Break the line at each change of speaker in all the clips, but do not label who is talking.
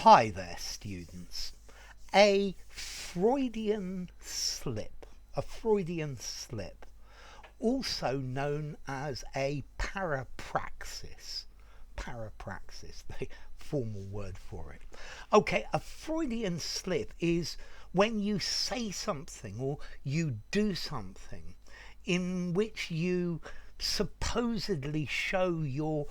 Hi there, students. A Freudian slip, also known as a parapraxis. Parapraxis, the formal word for it. Okay, a Freudian slip is when you say something or you do something in which you supposedly show your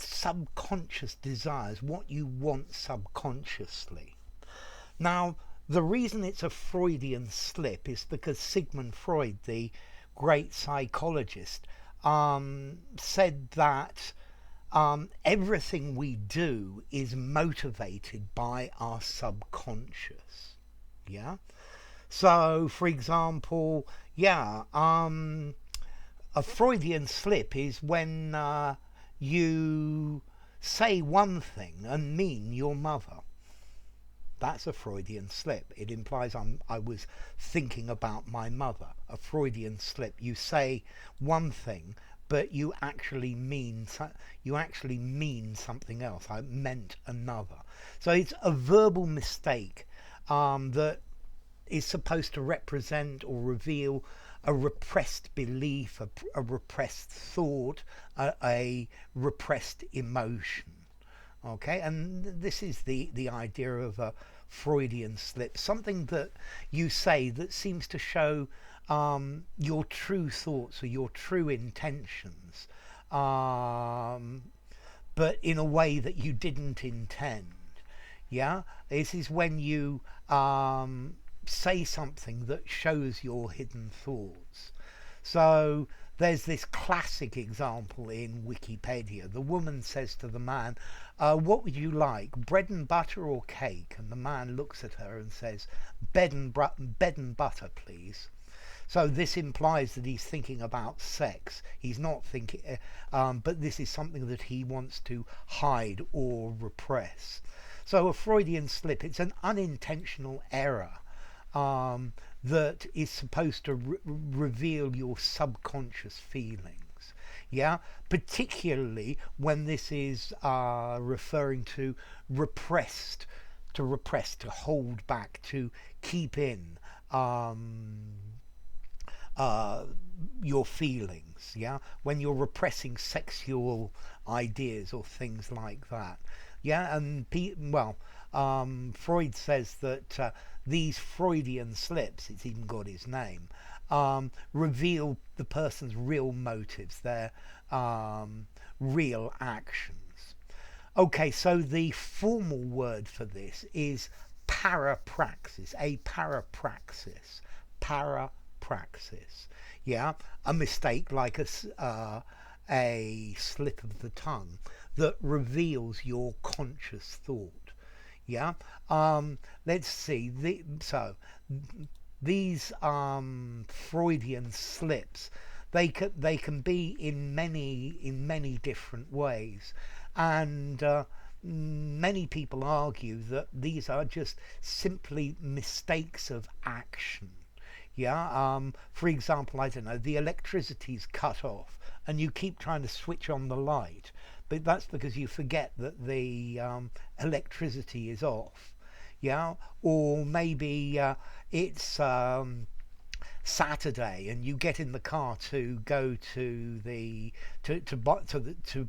subconscious desires, what you want subconsciously. Now, the reason it's a Freudian slip is because Sigmund Freud, the great psychologist, said that everything we do is motivated by our subconscious. Yeah. So, for example, a Freudian slip is when you say one thing and mean your mother. That's a Freudian slip. It implies I was thinking about my mother. A Freudian slip. You say one thing, but you actually mean something else. I meant another. So it's a verbal mistake that is supposed to represent or reveal a repressed belief, a repressed thought, a repressed emotion. Okay, and this is the idea of a Freudian slip, something that you say that seems to show your true thoughts or your true intentions, but in a way that you didn't intend. Yeah, this is when you say something that shows your hidden thoughts. So there's this classic example in Wikipedia. The woman says to the man, what would you like, bread and butter or cake? And the man looks at her and says, bed and butter, please. So this implies that he's thinking about sex. He's not thinking, but this is something that he wants to hide or repress. So a Freudian slip, it's an unintentional error that is supposed to reveal your subconscious feelings. Yeah, particularly when this is referring to repressed, to hold back, to keep in your feelings. Yeah, when you're repressing sexual ideas or things like that. Yeah, and Freud says that these Freudian slips, it's even got his name, reveal the person's real motives, their real actions. Okay, so the formal word for this is parapraxis, a parapraxis, parapraxis. Yeah, a mistake like a slip of the tongue that reveals your conscious thought. Yeah, let's see. These Freudian slips, they can be in many different ways, and many people argue that these are just simply mistakes of action. Yeah, for example, I don't know, the electricity's cut off and you keep trying to switch on the light, but that's because you forget that the electricity is off. Yeah, or maybe it's Saturday and you get in the car to go to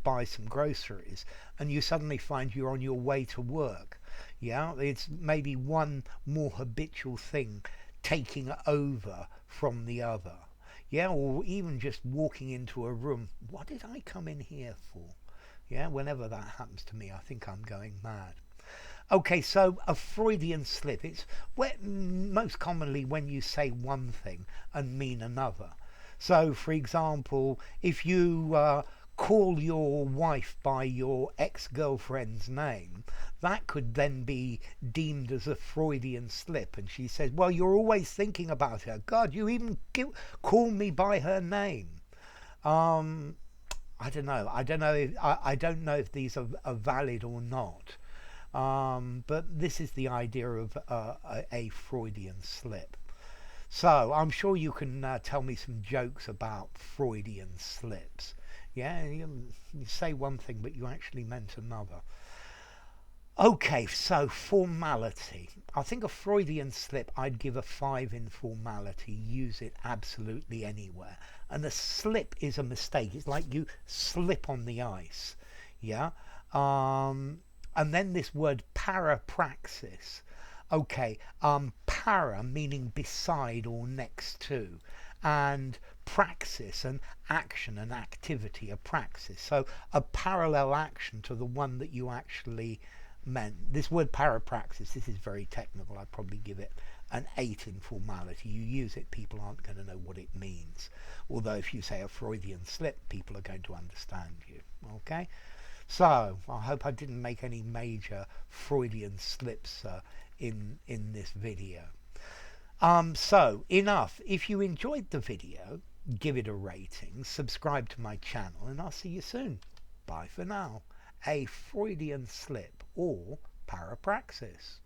buy some groceries, and you suddenly find you're on your way to work. Yeah, it's maybe one more habitual thing taking over from the other. Yeah, or even just walking into a room. What did I come in here for? Yeah, whenever that happens to me, I think I'm going mad. Okay, so a Freudian slip. It's most commonly when you say one thing and mean another. So, for example, if you call your wife by your ex-girlfriend's name, that could then be deemed as a Freudian slip. And she says, well, you're always thinking about her. God, you even call me by her name. I don't know. I don't know if these are valid or not. But this is the idea of a Freudian slip. So I'm sure you can tell me some jokes about Freudian slips. Yeah, you say one thing, but you actually meant another. Okay, so formality. I think a Freudian slip, I'd give a 5 in formality. Use it absolutely anywhere. And a slip is a mistake. It's like you slip on the ice. Yeah. And then this word parapraxis. Okay, para meaning beside or next to, and praxis, an action, an activity, a praxis. So a parallel action to the one that you actually meant. This word parapraxis, this is very technical. I'd probably give it an 8 in formality. You use it, people aren't going to know what it means. Although if you say a Freudian slip, people are going to understand you. Okay? So I hope I didn't make any major Freudian slips in this video. So enough. If you enjoyed the video, give it a rating, subscribe to my channel, and I'll see you soon. Bye for now. A Freudian slip or parapraxis.